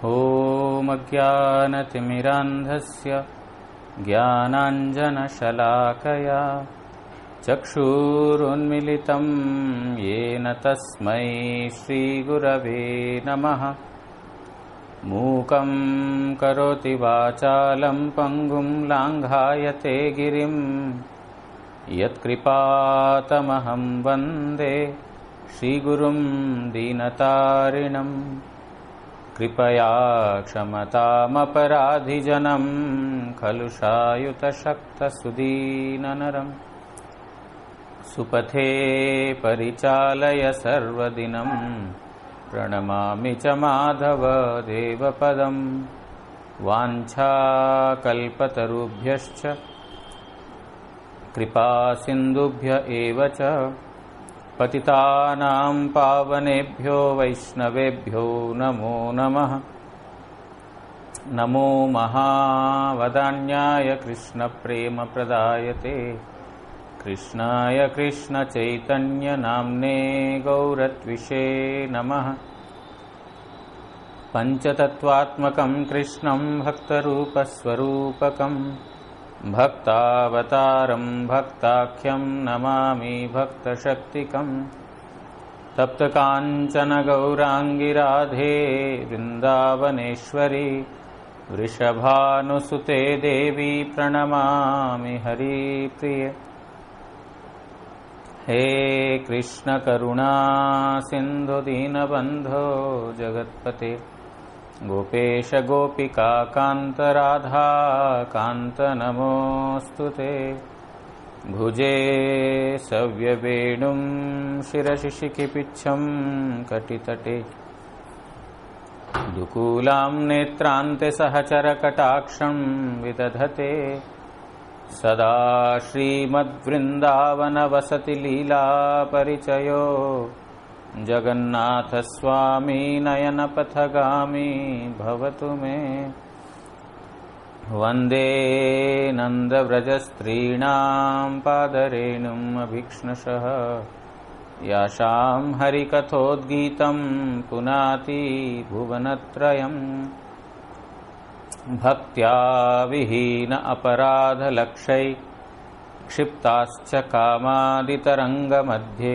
ॐ अज्ञानतिमिरान्धस्य ज्ञानाञ्जनशलाकया चक्षुरुन्मिलितं येन तस्मै श्रीगुरवे नमः। मूकं करोति वाचालं पङ्गुं लाङ्घायते गिरिं यत्कृपातमहं वन्दे श्रीगुरुं दीनतारिणम्। कृपया क्षमतामपराधिजनं खलु शायुतशक्तसुदीननरम्। सुपथे परिचालय सर्वदिनं प्रणमामि च माधव देवपदं। वाञ्छाकल्पतरुभ्यश्च कृपासिन्धुभ्य एव च पतितानां पावनेभ्यो वैष्णवेभ्यो नमो नमः। नमो महावदान्याय कृष्णप्रेमप्रदायते कृष्णाय कृष्णचैतन्यनाम्ने गौरत्विषे नमः। पञ्चतत्त्वात्मकं कृष्णं भक्तरूपस्वरूपकं भक्तावतारं भक्ताख्यं नमामि भक्तशक्तिकं। तप्तकाञ्चन गौराङ्गी राधे वृन्दावनेश्वरी वृषभानुसुते देवी प्रणमामि हरिप्रिये। हे कृष्ण करुणा सिन्धु दीनबन्धो जगत्पते गोपेश गोपिका कान्त राधा कान्त नमोऽस्तुते। भुजे सव्यवेणुं शिरसि शिखिपिच्छं कटितटे दुकूलां नेत्रान्ते सहचरकटाक्षं विदधते। सदा श्रीमद्वृन्दावनवसति लीलापरिचयो जगन्नाथस्वामी नयनपथगामी भवतु मे। वन्दे नन्दव्रजस्त्रीणां पादरेणुम् अभीक्ष्णशः यासां हरिकथोद्गीतं पुनाति भुवनत्रयम्। भक्त्या विहीन अपराधलक्षै क्षिप्ताश्च कामादितरङ्गमध्ये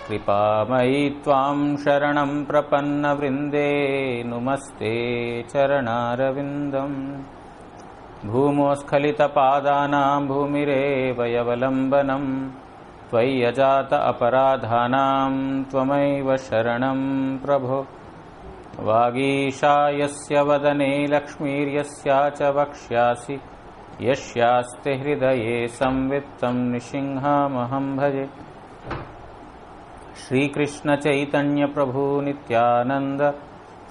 कृपामयी त्वां शरणं प्रपन्नवृन्दे नुमस्ते चरणारविन्दम्। भूमोस्खलितपादानां भूमिरेव यवलम्बनं त्वय्यजात अपराधानां त्वमैव शरणं प्रभो। वागीशा यस्य वदने लक्ष्मीर्यस्या च वक्ष्यासि यस्यास्ते हृदये संवित्तं नृसिंहमहं भजे। श्रीकृष्ण चैतन्य प्रभु नित्यानंद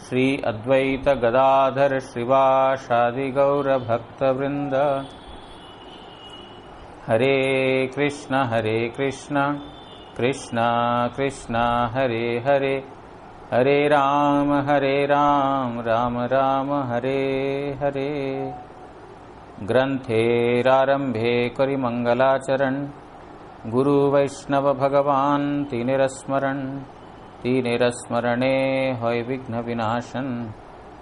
श्री अद्वैत गदाधर श्रीवासादि गौर भक्तवृंद। हरे कृष्ण कृष्ण कृष्ण हरे हरे हरे राम राम राम हरे हरे। ग्रंथेरारंभे करि मंगलाचरण गुरु वैष्णव भगवान तीनेरस्मरणे होय विघ्न विनाशन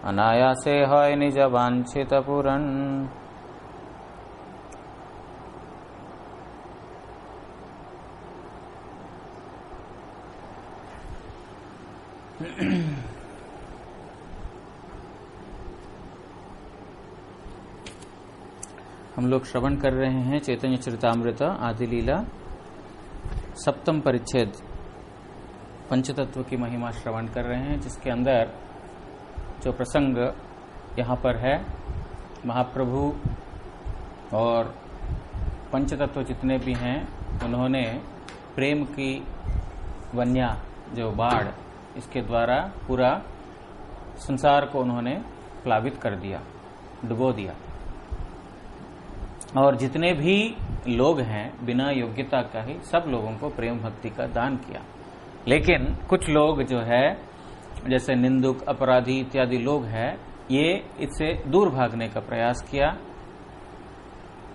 अनायासे होय निज वांछित पूरन। हम लोग श्रवण कर रहे हैं चैतन्य चरितामृत आदि लीला सप्तम परिच्छेद पंचतत्व की महिमा श्रवण कर रहे हैं, जिसके अंदर जो प्रसंग यहाँ पर है, महाप्रभु और पंचतत्व जितने भी हैं उन्होंने प्रेम की वन्या जो बाढ़, इसके द्वारा पूरा संसार को उन्होंने प्लावित कर दिया, डुबो दिया। और जितने भी लोग हैं बिना योग्यता का ही सब लोगों को प्रेम भक्ति का दान किया। लेकिन कुछ लोग जो है जैसे निंदुक अपराधी इत्यादि लोग हैं, ये इससे दूर भागने का प्रयास किया।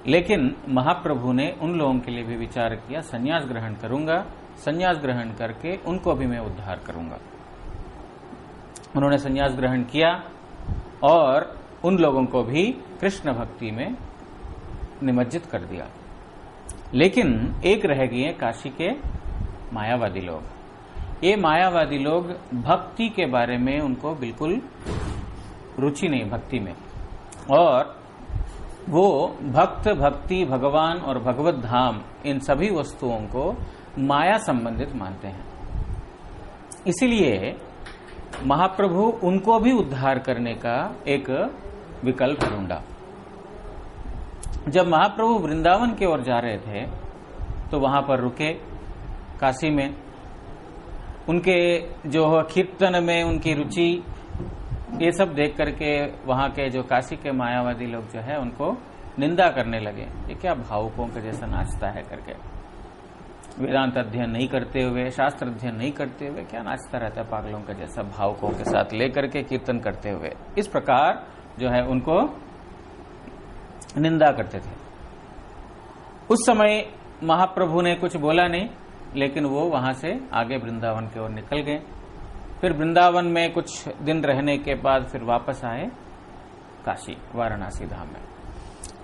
लेकिन महाप्रभु ने उन लोगों के लिए भी विचार किया, संन्यास ग्रहण करूंगा, संन्यास ग्रहण करके उनको भी मैं उद्धार करूंगा। उन्होंने संन्यास ग्रहण किया और उन लोगों को भी कृष्ण भक्ति में निमज्जित कर दिया। लेकिन एक रह गए काशी के मायावादी लोग। ये मायावादी लोग भक्ति के बारे में उनको बिल्कुल रुचि नहीं भक्ति में, और वो भक्त, भक्ति, भगवान और भगवत धाम इन सभी वस्तुओं को माया संबंधित मानते हैं। इसीलिए महाप्रभु उनको भी उद्धार करने का एक विकल्प ढूंढा। जब महाप्रभु वृंदावन की ओर जा रहे थे तो वहां पर रुके काशी में। उनके जो कीर्तन में उनकी रुचि, ये सब देख करके वहां के जो काशी के मायावादी लोग जो है उनको निंदा करने लगे। ये क्या भावुकों के जैसा नाचता है करके, वेदांत अध्ययन नहीं करते हुए, शास्त्र अध्ययन नहीं करते हुए क्या नाचता रहता है पागलों के जैसा, भावुकों के साथ लेकर के कीर्तन करते हुए। इस प्रकार जो है उनको निंदा करते थे। उस समय महाप्रभु ने कुछ बोला नहीं, लेकिन वो वहां से आगे वृंदावन की ओर निकल गए। फिर वृंदावन में कुछ दिन रहने के बाद फिर वापस आए काशी, वाराणसी धाम में।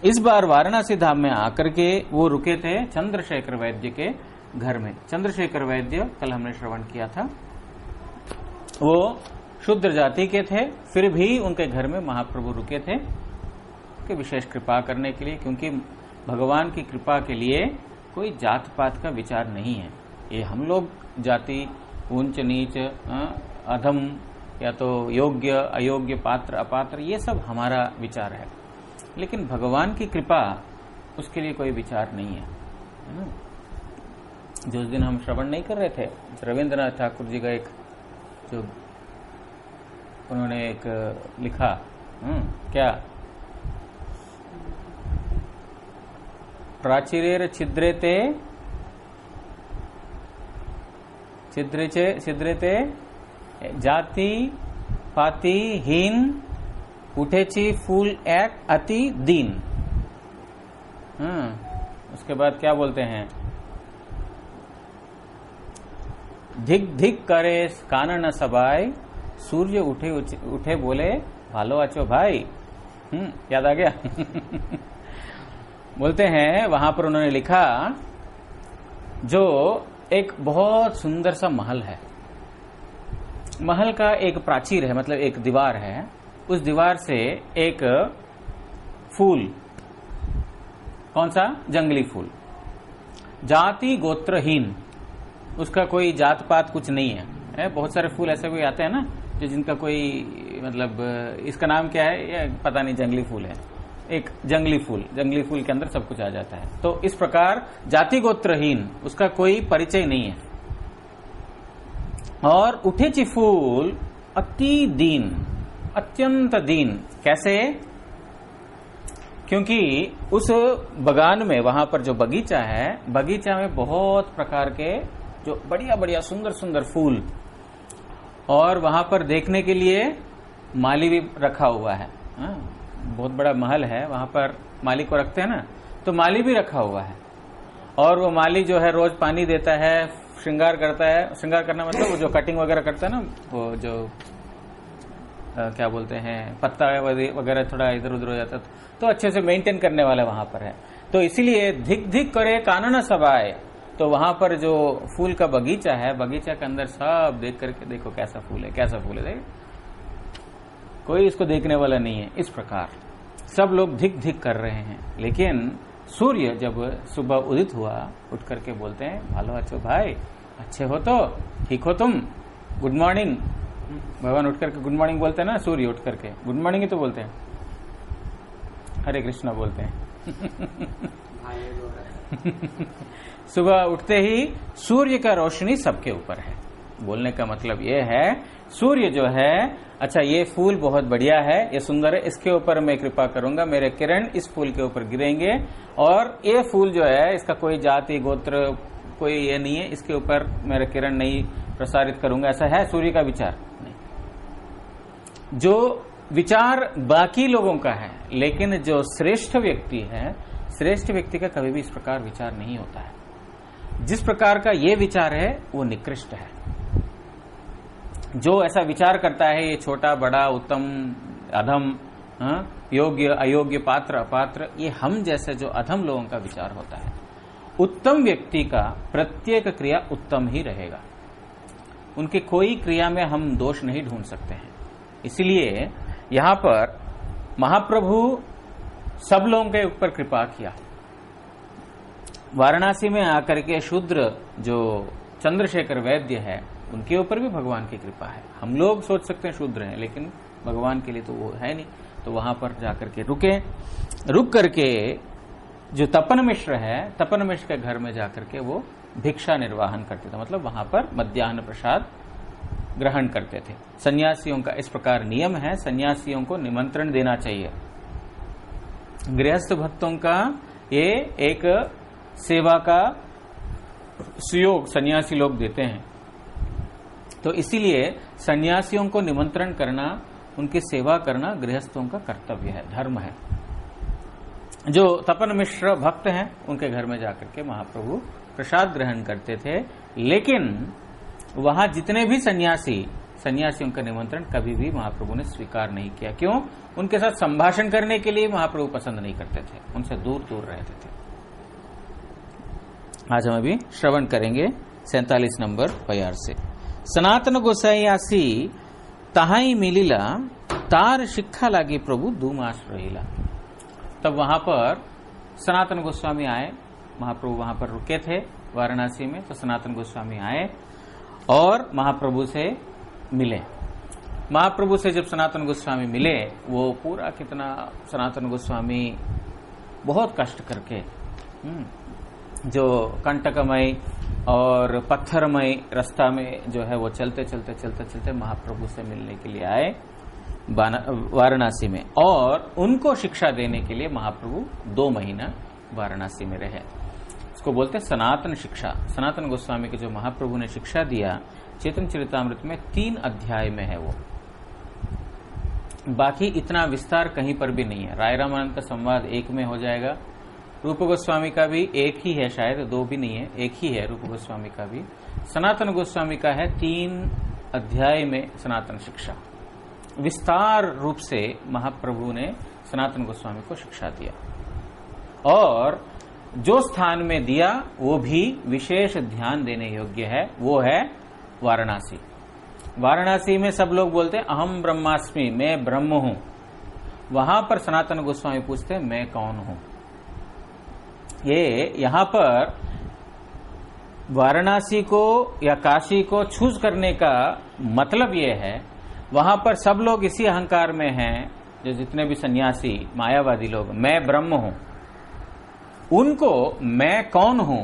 इस बार वाराणसी धाम में आकर के वो रुके थे चंद्रशेखर वैद्य के घर में। चंद्रशेखर वैद्य कल हमने श्रवण किया था, वो शूद्र जाति के थे, फिर भी उनके घर में महाप्रभु रुके थे कि विशेष कृपा करने के लिए, क्योंकि भगवान की कृपा के लिए कोई जात पात का विचार नहीं है। ये हम लोग जाति, ऊंच नीच, अधम या तो योग्य अयोग्य, पात्र अपात्र, ये सब हमारा विचार है, लेकिन भगवान की कृपा उसके लिए कोई विचार नहीं है ना। जो उस दिन हम श्रवण नहीं कर रहे थे, रविंद्रनाथ ठाकुर जी का एक जो उन्होंने एक लिखा, क्या, प्राचीरेर छिद्रेते छिद्रेते जाति पाति हीन उठेची फूल एक अति दीन। उसके बाद क्या बोलते हैं, धिक धिक करे कानन सबाई, सूर्य उठे उठे बोले भालो आचो भाई। याद आ गया। बोलते हैं वहां पर उन्होंने लिखा, जो एक बहुत सुंदर सा महल है, महल का एक प्राचीर है, मतलब एक दीवार है, उस दीवार से एक फूल, कौन सा, जंगली फूल, जाति गोत्रहीन, उसका कोई जात पात कुछ नहीं है। बहुत सारे फूल ऐसे कोई आते हैं ना जो जिनका कोई मतलब, इसका नाम क्या है ये पता नहीं, जंगली फूल है, एक जंगली फूल के अंदर सब कुछ आ जाता है। तो इस प्रकार जाति गोत्रहीन, उसका कोई परिचय नहीं है। और उठेची फूल अति दीन, अत्यंत दीन। कैसे? क्योंकि उस बगान में, वहां पर जो बगीचा है, बगीचा में बहुत प्रकार के जो बढ़िया बढ़िया सुंदर सुंदर फूल, और वहां पर देखने के लिए माली भी रखा हुआ है। बहुत बड़ा महल है, वहां पर माली को रखते हैं ना, तो माली भी रखा हुआ है। और वो माली जो है रोज पानी देता है, श्रृंगार करता है। श्रृंगार करना मतलब वो जो कटिंग वगैरह करता है ना, वो जो क्या बोलते हैं, पत्ता वगैरह थोड़ा इधर उधर हो जाता है, तो अच्छे से मेंटेन करने वाला वहां पर है। तो इसीलिए धिक धिक करे कानन सबाए, तो वहां पर जो फूल का बगीचा है, बगीचा के अंदर सब देख करके, देखो कैसा फूल है, कैसा फूल है, देख, कोई इसको देखने वाला नहीं है। इस प्रकार सब लोग धिक धिक कर रहे हैं। लेकिन सूर्य जब सुबह उदित हुआ, उठ करके बोलते हैं, भालो अच्छो भाई, अच्छे हो तो, ठीक हो तुम, गुड मॉर्निंग। भगवान उठ करके गुड मॉर्निंग बोलते हैं ना, सूर्य उठ करके गुड मॉर्निंग ही तो बोलते हैं, हरे कृष्णा बोलते हैं। सुबह उठते ही सूर्य का रोशनी सबके ऊपर है। बोलने का मतलब ये है, सूर्य जो है, अच्छा ये फूल बहुत बढ़िया है, ये सुंदर है, इसके ऊपर मैं कृपा करूंगा, मेरे किरण इस फूल के ऊपर गिरेंगे, और ये फूल जो है इसका कोई जाति गोत्र कोई ये नहीं है, इसके ऊपर मेरे किरण नहीं प्रसारित करूंगा। ऐसा है सूर्य का विचार? नहीं। जो विचार बाकी लोगों का है, लेकिन जो श्रेष्ठ व्यक्ति है, श्रेष्ठ व्यक्ति का कभी भी इस प्रकार विचार नहीं होता है। जिस प्रकार का ये विचार है वो निकृष्ट है। जो ऐसा विचार करता है, ये छोटा बड़ा उत्तम अधम, योग्य अयोग्य, पात्र अपात्र, ये हम जैसे जो अधम लोगों का विचार होता है। उत्तम व्यक्ति का प्रत्येक क्रिया उत्तम ही रहेगा, उनकी कोई क्रिया में हम दोष नहीं ढूंढ सकते हैं। इसलिए यहां पर महाप्रभु सब लोगों के ऊपर कृपा किया। वाराणसी में आकर के शूद्र जो चंद्रशेखर वैद्य है, उनके ऊपर भी भगवान की कृपा है। हम लोग सोच सकते हैं शूद्र हैं, लेकिन भगवान के लिए तो वो है नहीं। तो वहां पर जाकर के रुक करके जो तपन मिश्र है, तपन मिश्र के घर में जाकर के वो भिक्षा निर्वाहन करते थे, मतलब वहां पर मध्याह्न प्रसाद ग्रहण करते थे। सन्यासियों का इस प्रकार नियम है, सन्यासियों को निमंत्रण देना चाहिए। गृहस्थ भक्तों का ये एक सेवा का सुयोग सन्यासी लोग देते हैं। तो इसीलिए सन्यासियों को निमंत्रण करना, उनकी सेवा करना गृहस्थों का कर्तव्य है, धर्म है। जो तपन मिश्र भक्त हैं, उनके घर में जाकर के महाप्रभु प्रसाद ग्रहण करते थे। लेकिन वहां जितने भी सन्यासियों का निमंत्रण कभी भी महाप्रभु ने स्वीकार नहीं किया। क्यों? उनके साथ संभाषण करने के लिए महाप्रभु पसंद नहीं करते थे, उनसे दूर दूर रहते थे। आज हम अभी श्रवण करेंगे 47 नंबर प्यार से। सनातन गोसाईयासी तहाई मिलिला, तार शिक्षा लागी प्रभु 2 मास रहिला। तब वहां पर सनातन गोस्वामी आए, महाप्रभु वहां पर रुके थे वाराणसी में। तो सनातन गोस्वामी आए और महाप्रभु से मिले। महाप्रभु से जब सनातन गोस्वामी मिले, वो पूरा कितना सनातन गोस्वामी बहुत कष्ट करके जो कंटकमय और पत्थरमय रास्ता में जो है वो चलते महाप्रभु से मिलने के लिए आए वाराणसी में। और उनको शिक्षा देने के लिए महाप्रभु 2 महीना वाराणसी में रहे। इसको बोलते हैं सनातन शिक्षा। सनातन गोस्वामी के जो महाप्रभु ने शिक्षा दिया चैतन्य चरितामृत में 3 अध्याय में है वो, बाकी इतना विस्तार कहीं पर भी नहीं है। राय रामानंद का संवाद 1 में हो जाएगा, रूप गोस्वामी का भी 1 ही है, शायद 2 भी नहीं है, 1 ही है रूप गोस्वामी का भी। सनातन गोस्वामी का है 3 अध्याय में सनातन शिक्षा। विस्तार रूप से महाप्रभु ने सनातन गोस्वामी को शिक्षा दिया, और जो स्थान में दिया वो भी विशेष ध्यान देने योग्य है, वो है वाराणसी। वाराणसी में सब लोग बोलते हैं अहम ब्रह्मास्मि, मैं ब्रह्म हूं। वहां पर सनातन गोस्वामी पूछते हैं मैं कौन हूं। ये यहां पर वाराणसी को या काशी को चूज करने का मतलब ये है, वहां पर सब लोग इसी अहंकार में हैं, जो जितने भी सन्यासी मायावादी लोग, मैं ब्रह्म हूं। उनको मैं कौन हूं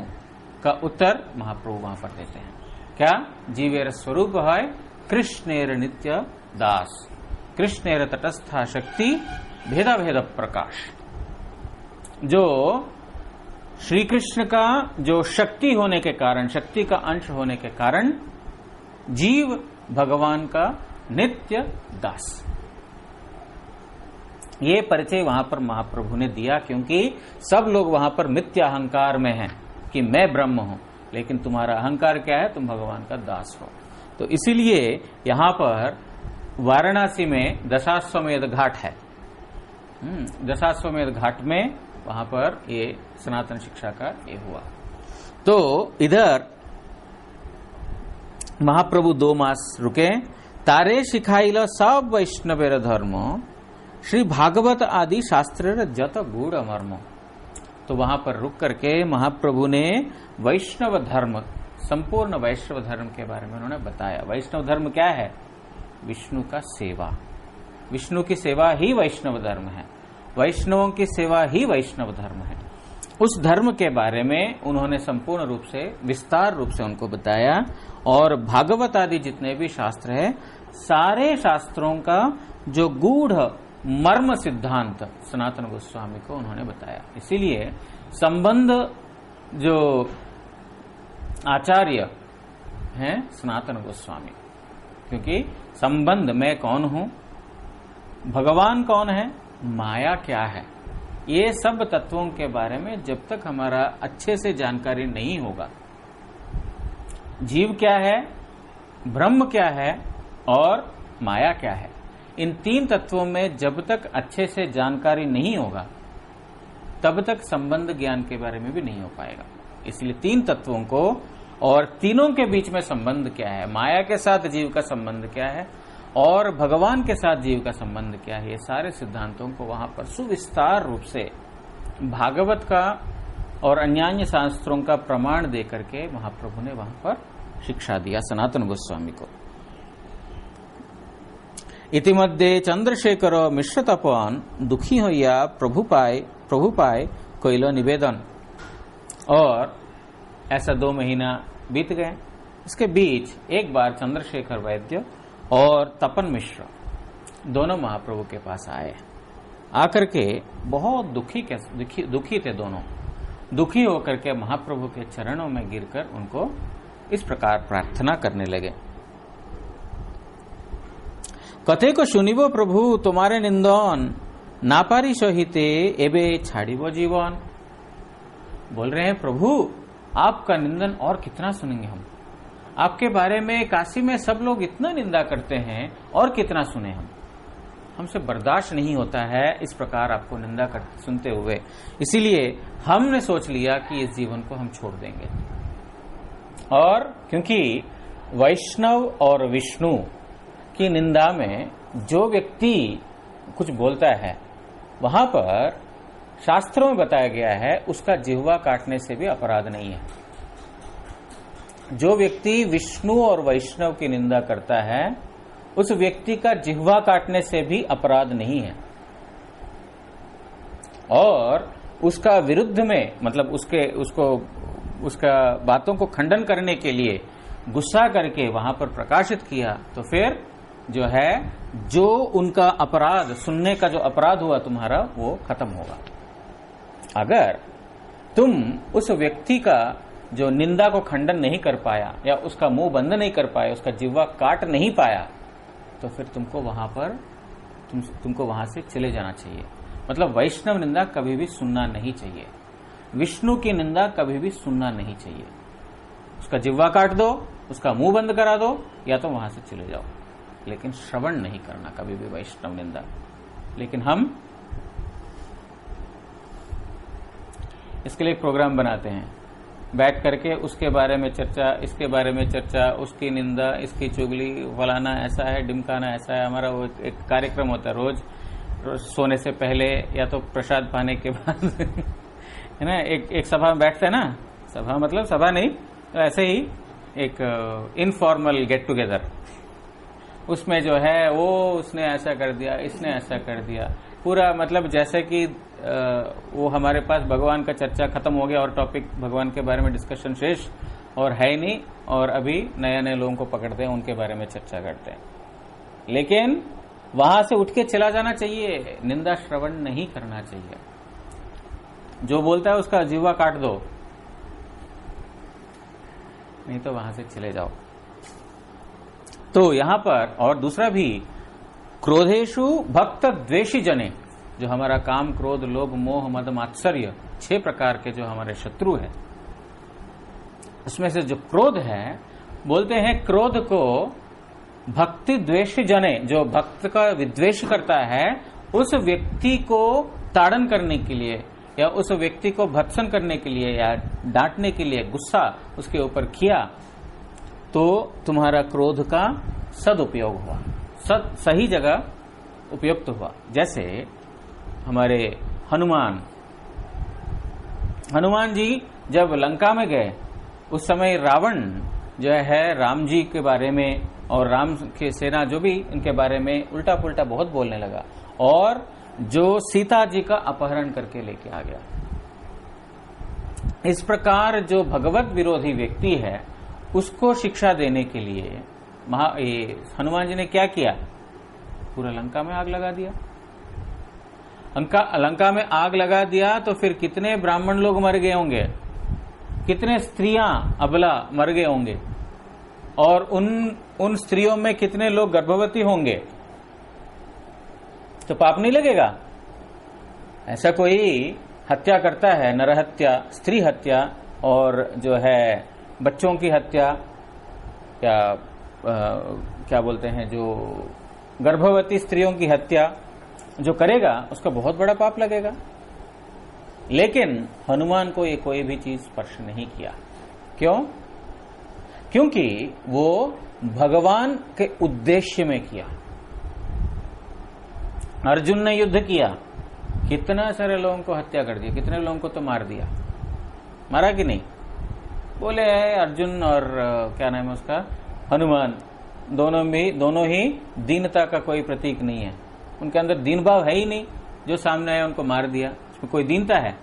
का उत्तर महाप्रभु वहां पर देते हैं। क्या? जीवेर स्वरूप है कृष्णेर नित्य दास, कृष्णेर तटस्था शक्ति भेदा भेद प्रकाश। जो श्री कृष्ण का जो शक्ति होने के कारण, शक्ति का अंश होने के कारण जीव भगवान का नित्य दास, ये परिचय वहां पर महाप्रभु ने दिया। क्योंकि सब लोग वहां पर मिथ्या अहंकार में हैं कि मैं ब्रह्म हूं, लेकिन तुम्हारा अहंकार क्या है? तुम भगवान का दास हो। तो इसीलिए यहां पर वाराणसी में दशाश्वमेध घाट है। दशाश्वमेध घाट में वहां पर ये सनातन शिक्षा का ये हुआ। तो इधर महाप्रभु 2 मास रुके। तारे शिखाइल सब वैष्णवेर धर्म, श्री भागवत आदि शास्त्र जत गूढ़ मर्म। तो वहां पर रुक करके महाप्रभु ने वैष्णव धर्म, संपूर्ण वैष्णव धर्म के बारे में उन्होंने बताया। वैष्णव धर्म क्या है? विष्णु का सेवा, विष्णु की सेवा ही वैष्णव धर्म है, वैष्णवों की सेवा ही वैष्णव धर्म है। उस धर्म के बारे में उन्होंने संपूर्ण रूप से, विस्तार रूप से उनको बताया। और भागवत आदि जितने भी शास्त्र है, सारे शास्त्रों का जो गूढ़ मर्म सिद्धांत सनातन गोस्वामी को उन्होंने बताया। इसीलिए संबंध जो आचार्य हैं सनातन गोस्वामी, क्योंकि संबंध मैं कौन हूं, भगवान कौन है, माया क्या है, ये सब तत्वों के बारे में जब तक हमारा अच्छे से जानकारी नहीं होगा, जीव क्या है, ब्रह्म क्या है और माया क्या है, इन तीन तत्वों में जब तक अच्छे से जानकारी नहीं होगा तब तक संबंध ज्ञान के बारे में भी नहीं हो पाएगा। इसलिए तीन तत्वों को और तीनों के बीच में संबंध क्या है, माया के साथ जीव का संबंध क्या है और भगवान के साथ जीव का संबंध क्या है, ये सारे सिद्धांतों को वहां पर सुविस्तार रूप से भागवत का और अन्यान्य शास्त्रों का प्रमाण देकर के महाप्रभु ने वहां पर शिक्षा दिया सनातन गोस्वामी को। इतिमध्ये चंद्रशेखर मिश्र तपन दुखी होया प्रभु पाए कोइलो निवेदन। और ऐसा 2 महीना बीत गए। इसके बीच एक बार चंद्रशेखर वैद्य और तपन मिश्र दोनों महाप्रभु के पास आए। आकर के बहुत दुखी थे दोनों। दुखी होकर के महाप्रभु के चरणों में गिरकर उनको इस प्रकार प्रार्थना करने लगे। कथे को सुनिबो प्रभु तुम्हारे निंदन नापारी सहिते एबे छाड़िबो जीवन। बोल रहे हैं प्रभु आपका निंदन और कितना सुनेंगे हम, आपके बारे में काशी में सब लोग इतना निंदा करते हैं और कितना सुने हमसे बर्दाश्त नहीं होता है इस प्रकार आपको निंदा सुनते हुए। इसीलिए हमने सोच लिया कि इस जीवन को हम छोड़ देंगे। और क्योंकि वैष्णव और विष्णु की निंदा में जो व्यक्ति कुछ बोलता है वहां पर शास्त्रों में बताया गया है उसका जिह्वा काटने से भी अपराध नहीं है। जो व्यक्ति विष्णु और वैष्णव की निंदा करता है उस व्यक्ति का जिह्वा काटने से भी अपराध नहीं है। और उसका विरुद्ध में मतलब उसका बातों को खंडन करने के लिए गुस्सा करके वहां पर प्रकाशित किया तो फिर जो है जो उनका अपराध सुनने का जो अपराध हुआ तुम्हारा वो खत्म होगा। अगर तुम उस व्यक्ति का जो निंदा को खंडन नहीं कर पाया या उसका मुंह बंद नहीं कर पाया, उसका जिह्वा काट नहीं पाया, तो फिर तुमको वहां से चले जाना चाहिए। मतलब वैष्णव निंदा कभी भी सुनना नहीं चाहिए, विष्णु की निंदा कभी भी सुनना नहीं चाहिए। उसका जिह्वा काट दो, उसका मुंह बंद करा दो या तो वहां से चले जाओ, लेकिन श्रवण नहीं करना कभी भी वैष्णव निंदा। लेकिन हम इसके लिए प्रोग्राम बनाते हैं, बैठ करके उसके बारे में चर्चा, इसके बारे में चर्चा, उसकी निंदा, इसकी चुगली, फलाना ऐसा है, डिमकाना ऐसा है। हमारा वो एक कार्यक्रम होता है रोज सोने से पहले या तो प्रसाद पाने के बाद है ना। एक सभा में बैठते हैं ना, सभा मतलब सभा नहीं तो ऐसे ही एक इनफॉर्मल गेट टुगेदर, उसमें जो है वो उसने ऐसा कर दिया, इसने ऐसा कर दिया, पूरा मतलब जैसे कि वो हमारे पास भगवान का चर्चा खत्म हो गया और टॉपिक भगवान के बारे में डिस्कशन शेष और है ही नहीं, और अभी नए नए लोगों को पकड़ते हैं उनके बारे में चर्चा करते हैं। लेकिन वहां से उठ के चला जाना चाहिए, निंदा श्रवण नहीं करना चाहिए। जो बोलता है उसका जिह्वा काट दो, नहीं तो वहां से चले जाओ। तो यहां पर और दूसरा भी, क्रोधेशु भक्त द्वेषी जने, जो हमारा काम क्रोध लोभ मोह मद मात्सर्य 6 प्रकार के जो हमारे शत्रु है, उसमें से जो क्रोध है, बोलते हैं क्रोध को भक्ति द्वेषी जने, जो भक्त का विद्वेष करता है उस व्यक्ति को ताड़न करने के लिए या उस व्यक्ति को भत्सन करने के लिए या डांटने के लिए गुस्सा उसके ऊपर किया तो तुम्हारा क्रोध का सदुपयोग हुआ, सही जगह उपयुक्त हुआ। जैसे हमारे हनुमान जी जब लंका में गए उस समय रावण जो है राम जी के बारे में और राम की सेना जो भी इनके बारे में उल्टा पुल्टा बहुत बोलने लगा और जो सीता जी का अपहरण करके लेके आ गया। इस प्रकार जो भगवत विरोधी व्यक्ति है उसको शिक्षा देने के लिए हनुमान जी ने क्या किया, पूरा लंका में आग लगा दिया। लंका में आग लगा दिया तो फिर कितने ब्राह्मण लोग मर गए होंगे, कितने स्त्रियां अबला मर गए होंगे, और उन स्त्रियों में कितने लोग गर्भवती होंगे। तो पाप नहीं लगेगा? ऐसा कोई हत्या करता है, नरहत्या, स्त्री हत्या और जो है बच्चों की हत्या, क्या बोलते हैं, जो गर्भवती स्त्रियों की हत्या जो करेगा उसका बहुत बड़ा पाप लगेगा। लेकिन हनुमान को ये कोई भी चीज स्पर्श नहीं किया। क्यों? क्योंकि वो भगवान के उद्देश्य में किया। अर्जुन ने युद्ध किया, कितना सारे लोगों को हत्या कर दिया, कितने लोगों को तो मार दिया, मारा कि नहीं? बोले अर्जुन और क्या नाम है उसका, हनुमान, दोनों ही दीनता का कोई प्रतीक नहीं है। उनके अंदर दीन भाव है ही नहीं, जो सामने आया उनको मार दिया, उसमें कोई दीनता है?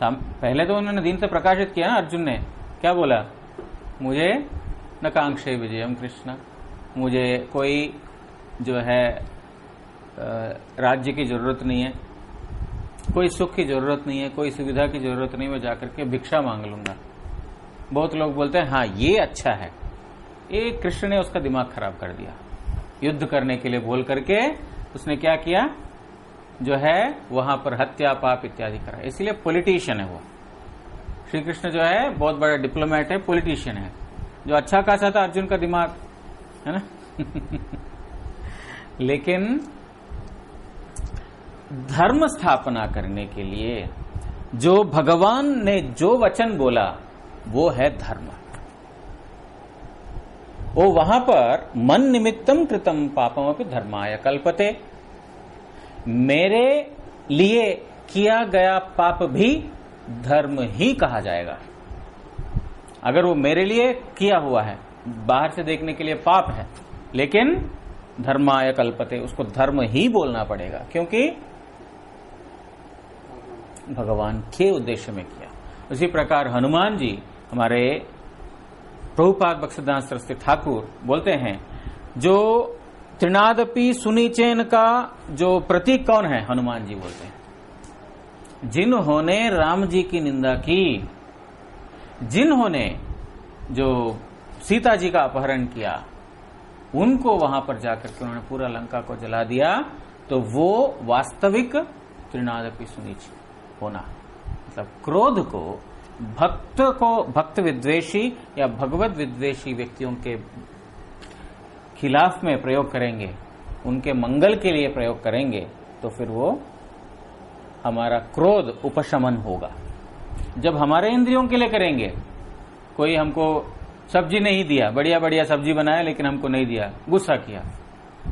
पहले तो उन्होंने दीनता प्रकाशित किया ना। अर्जुन ने क्या बोला? मुझे न कांक्षे विजयम कृष्ण, मुझे कोई जो है राज्य की जरूरत नहीं है, कोई सुख की जरूरत नहीं है, कोई सुविधा की जरूरत नहीं, मैं जाकर के भिक्षा मांग लूंगा। बहुत लोग बोलते हैं हाँ ये अच्छा है। ये कृष्ण ने उसका दिमाग खराब कर दिया। युद्ध करने के लिए बोल करके उसने क्या किया, जो है वहां पर हत्या पाप इत्यादि करा। इसलिए पॉलिटिशियन है वो। श्री कृष्ण जो है बहुत बड़ा डिप्लोमेट है, पॉलिटिशियन है। जो अच्छा खासा था अर्जुन का दिमाग, है ना। लेकिन धर्म स्थापना करने के लिए जो भगवान ने जो वचन बोला वो है धर्म। वो वहां पर मन निमित्तम कृतम पापम अपि धर्माय कल्पते, मेरे लिए किया गया पाप भी धर्म ही कहा जाएगा। अगर वो मेरे लिए किया हुआ है, बाहर से देखने के लिए पाप है, लेकिन धर्माय कल्पते, उसको धर्म ही बोलना पड़ेगा, क्योंकि भगवान के उद्देश्य में किया। उसी प्रकार हनुमान जी, हमारे प्रभुपाद बक्सदान सरस्वती ठाकुर बोलते हैं, जो त्रिनादपि सुनीचेन का जो प्रतीक कौन है? हनुमान जी बोलते हैं। जिन्होंने राम जी की निंदा की, जिन्होंने जो सीता जी का अपहरण किया, उनको वहां पर जाकर के उन्होंने पूरा लंका को जला दिया, तो वो वास्तविक त्रिनादपि सुनीच होना। मतलब क्रोध को भक्त विद्वेषी या भगवत विद्वेषी व्यक्तियों के खिलाफ में प्रयोग करेंगे, उनके मंगल के लिए प्रयोग करेंगे, तो फिर वो हमारा क्रोध उपशमन होगा। जब हमारे इंद्रियों के लिए करेंगे, कोई हमको सब्जी नहीं दिया, बढ़िया बढ़िया सब्जी बनाया लेकिन हमको नहीं दिया, गुस्सा किया,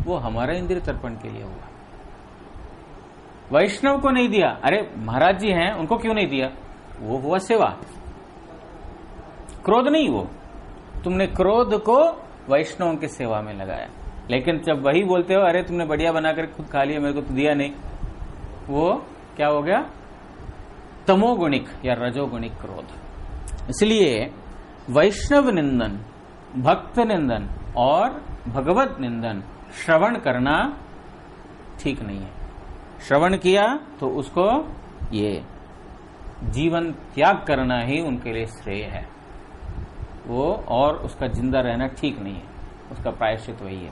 वो हमारा इंद्रिय तर्पण के लिए हुआ। वैष्णव को नहीं दिया, अरे महाराज जी हैं उनको क्यों नहीं दिया, वो हुआ सेवा, क्रोध नहीं। वो तुमने क्रोध को वैष्णवों की सेवा में लगाया। लेकिन जब वही बोलते हो, अरे तुमने बढ़िया बनाकर खुद खा लिया, मेरे को तो दिया नहीं, वो क्या हो गया? तमोगुणिक या रजोगुणिक क्रोध। इसलिए वैष्णव निंदन, भक्त निंदन और भगवत निंदन श्रवण करना ठीक नहीं है। श्रवण किया तो उसको ये जीवन त्याग करना ही उनके लिए श्रेय है, वो और उसका जिंदा रहना ठीक नहीं है, उसका प्रायश्चित वही है।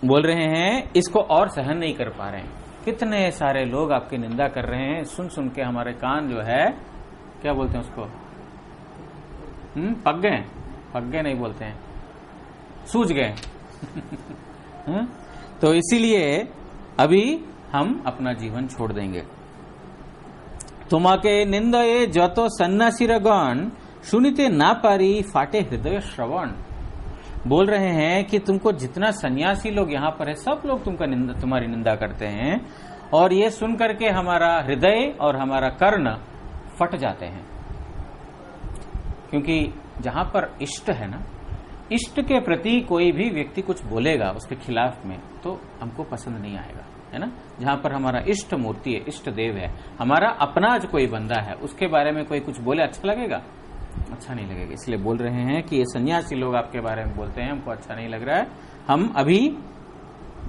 बोल रहे हैं इसको और सहन नहीं कर पा रहे हैं। कितने सारे लोग आपकी निंदा कर रहे हैं, सुन सुन के हमारे कान जो है क्या बोलते हैं उसको, पक गए नहीं बोलते हैं, सूज गए। तो इसीलिए अभी हम अपना जीवन छोड़ देंगे। तुम्हाके निंदये जतो सन्यासीरगण सुनिते ना पारी फाटे हृदय श्रवण। बोल रहे हैं कि तुमको जितना सन्यासी लोग यहाँ पर है, सब लोग तुम्हारी निंदा करते हैं, और ये सुन करके हमारा हृदय और हमारा कर्ण फट जाते हैं। क्योंकि जहां पर इष्ट है ना, इष्ट के प्रति कोई भी व्यक्ति कुछ बोलेगा उसके खिलाफ में, तो हमको पसंद नहीं आएगा, है ना। जहां पर हमारा इष्ट मूर्ति है, इष्ट देव है, हमारा अपना जो कोई बंदा है, उसके बारे में कोई कुछ बोले अच्छा लगेगा? अच्छा नहीं लगेगा। इसलिए बोल रहे हैं कि ये सन्यासी लोग आपके बारे में बोलते हैं, हमको अच्छा नहीं लग रहा है, हम अभी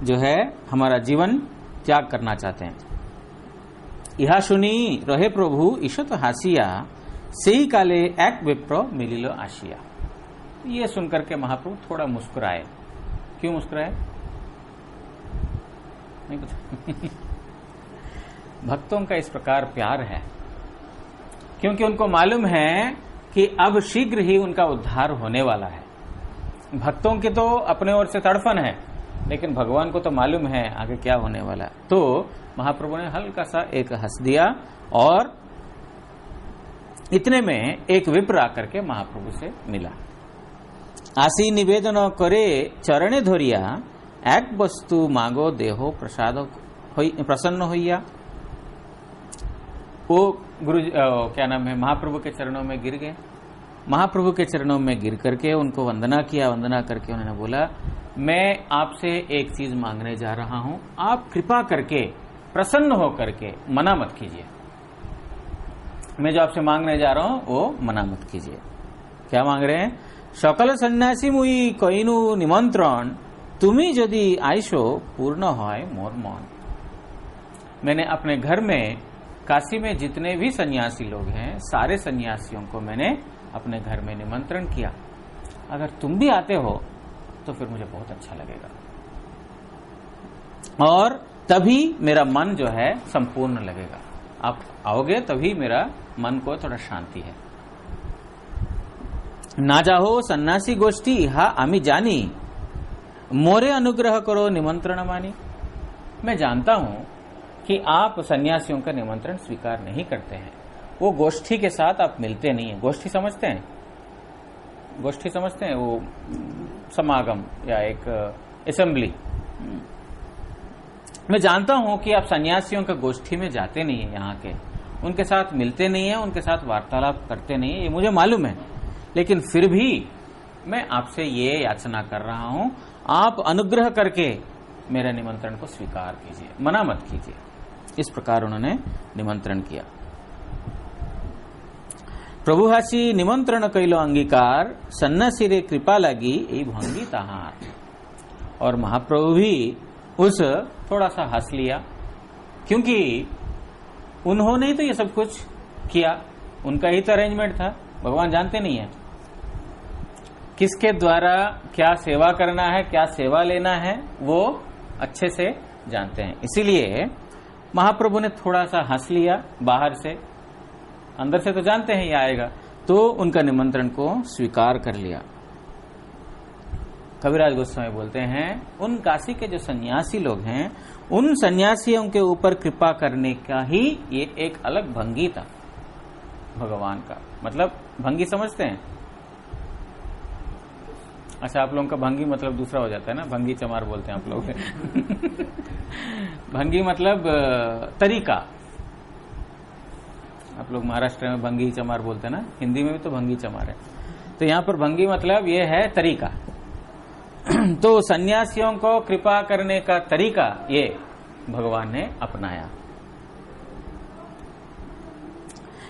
जो है हमारा जीवन त्याग करना चाहते हैं। इहा सुनी रहे प्रभु ईशत हासिया, सेई काले एक विप्र मिलिलो आशिया। ये सुनकर के महाप्रभु थोड़ा मुस्कुराए। क्यों मुस्कुराए? नहीं पता। भक्तों का इस प्रकार प्यार है, क्योंकि उनको मालूम है कि अब शीघ्र ही उनका उद्धार होने वाला है। भक्तों की तो अपने ओर से तड़फन है, लेकिन भगवान को तो मालूम है आगे क्या होने वाला। तो महाप्रभु ने हल्का सा एक हंस दिया और इतने में एक विप्र आकर के महाप्रभु से मिला। आसी निवेदन करे चरणे धोरिया, एक वस्तु मांगो देहो प्रसाद प्रसन्न होइया। वो गुरु क्या नाम है, महाप्रभु के चरणों में गिर गए। महाप्रभु के चरणों में गिर करके उनको वंदना किया। वंदना करके उन्होंने बोला, मैं आपसे एक चीज मांगने जा रहा हूं, आप कृपा करके प्रसन्न होकर के मना मत कीजिए। मैं जो आपसे मांगने जा रहा हूं वो मना मत कीजिए। क्या मांग रहे हैं? सकल सन्यासी मुई कईनु निमंत्रण, तुम्ही यदि आइसो पूर्ण होय मोर मन। मैंने अपने घर में काशी में जितने भी सन्यासी लोग हैं, सारे सन्यासियों को मैंने अपने घर में निमंत्रण किया। अगर तुम भी आते हो तो फिर मुझे बहुत अच्छा लगेगा, और तभी मेरा मन जो है संपूर्ण लगेगा। आप आओगे तभी मेरा मन को थोड़ा शांति है। ना जाहो सन्यासी गोष्ठी हा आमी जानी, मोरे अनुग्रह करो निमंत्रण मानी। मैं जानता हूं कि आप सन्यासियों का निमंत्रण स्वीकार नहीं करते हैं, वो गोष्ठी के साथ आप मिलते नहीं है। गोष्ठी समझते हैं? गोष्ठी समझते हैं? वो समागम या एक असेंबली। मैं जानता हूं कि आप सन्यासियों का गोष्ठी में जाते नहीं है, यहाँ के उनके साथ मिलते नहीं है, उनके साथ वार्तालाप करते नहीं है, ये मुझे मालूम है। लेकिन फिर भी मैं आपसे ये याचना कर रहा हूं, आप अनुग्रह करके मेरे निमंत्रण को स्वीकार कीजिए, मना मत कीजिए। इस प्रकार उन्होंने निमंत्रण किया। प्रभु हासी निमंत्रण कैलो अंगीकार, सन्यासी रे कृपा लगी यही भंगी तहार। और महाप्रभु भी उस थोड़ा सा हंस लिया, क्योंकि उन्होंने तो ये सब कुछ किया, उनका ही तो अरेंजमेंट था। भगवान जानते नहीं है किसके द्वारा क्या सेवा करना है, क्या सेवा लेना है, वो अच्छे से जानते हैं। इसीलिए महाप्रभु ने थोड़ा सा हंस लिया बाहर से, अंदर से तो जानते हैं ये आएगा, तो उनका निमंत्रण को स्वीकार कर लिया। कविराज गोस्वामी बोलते हैं, उन काशी के जो सन्यासी लोग हैं, उन सन्यासियों के ऊपर कृपा करने का ही ये एक अलग भंगी था भगवान का। मतलब भंगी समझते हैं? अच्छा, आप लोगों का भंगी मतलब दूसरा हो जाता है ना, भंगी चमार बोलते हैं आप लोग। भंगी मतलब तरीका। आप लोग महाराष्ट्र में भंगी चमार बोलते हैं ना, हिंदी में भी तो भंगी चमार है। तो यहाँ पर भंगी मतलब ये है तरीका। तो सन्यासियों को कृपा करने का तरीका ये भगवान ने अपनाया।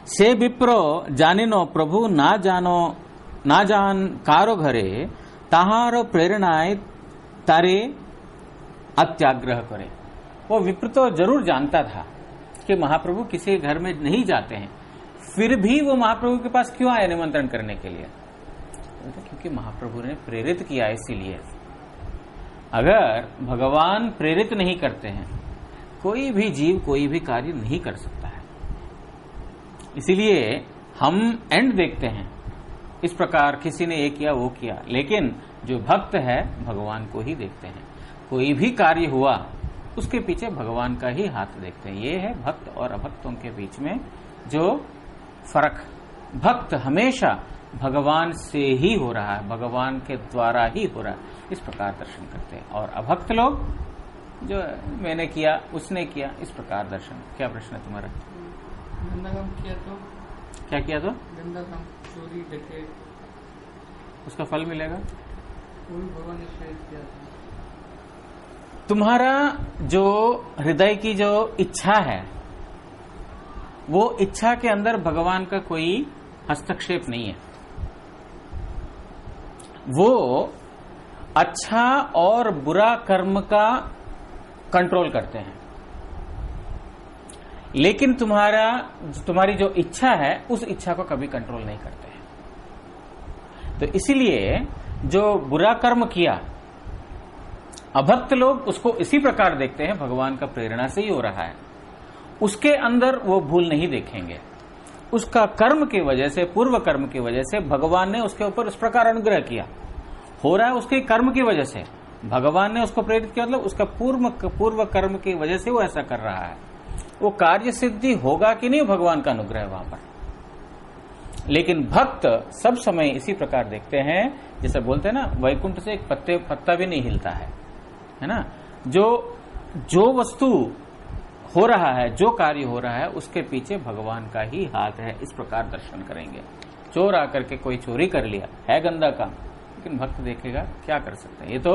से विप्रो जानिनो प्रभु ना जान कारो घरे, ताहार प्रेरणाएं तारे अत्याग्रह करे। वो विप्र तो जरूर जानता था कि महाप्रभु किसी घर में नहीं जाते हैं, फिर भी वो महाप्रभु के पास क्यों आया निमंत्रण करने के लिए? क्योंकि महाप्रभु ने प्रेरित किया, इसीलिए। अगर भगवान प्रेरित नहीं करते हैं, कोई भी जीव कोई भी कार्य नहीं कर सकता है। इसीलिए हम एंड देखते हैं, इस प्रकार किसी ने ये किया वो किया, लेकिन जो भक्त है भगवान को ही देखते हैं। कोई भी कार्य हुआ उसके पीछे भगवान का ही हाथ देखते हैं। ये है भक्त और अभक्तों के बीच में जो फर्क। भक्त हमेशा भगवान से ही हो रहा है, भगवान के द्वारा ही हो रहा है, इस प्रकार दर्शन करते हैं। और अभक्त लोग जो मैंने किया उसने किया, इस प्रकार दर्शन। क्या प्रश्न है तुम्हारा? गंदा काम किया तो क्या किया तो? गंदा काम, चोरी डकैत, उसका फल मिलेगा। वो भी भगवान ने श्रेय किया था। तुम्हारा जो हृदय की जो इच्छा है, वो इच्छा के अंदर भगवान का कोई हस्तक्षेप नहीं है। वो अच्छा और बुरा कर्म का कंट्रोल करते हैं, लेकिन तुम्हारी जो इच्छा है उस इच्छा को कभी कंट्रोल नहीं करते हैं। तो इसीलिए जो बुरा कर्म किया, अभक्त लोग उसको इसी प्रकार देखते हैं, भगवान का प्रेरणा से ही हो रहा है, उसके अंदर वो भूल नहीं देखेंगे। उसका कर्म की वजह से, पूर्व कर्म की वजह से भगवान ने उसके ऊपर उस प्रकार अनुग्रह किया, हो रहा है उसके कर्म की वजह से। भगवान ने उसको प्रेरित किया, मतलब उसका पूर्व कर्म की वजह से वो ऐसा कर रहा है। वो कार्य सिद्धि होगा कि नहीं, भगवान का अनुग्रह है वहां पर। लेकिन भक्त सब समय इसी प्रकार देखते हैं, जैसे बोलते हैं ना, वैकुंठ से एक पत्ता भी नहीं हिलता है ना। जो वस्तु हो रहा है, जो कार्य हो रहा है, उसके पीछे भगवान का ही हाथ है, इस प्रकार दर्शन करेंगे। चोर आकर के कोई चोरी कर लिया है गंदा काम, लेकिन भक्त देखेगा क्या कर सकते हैं, ये तो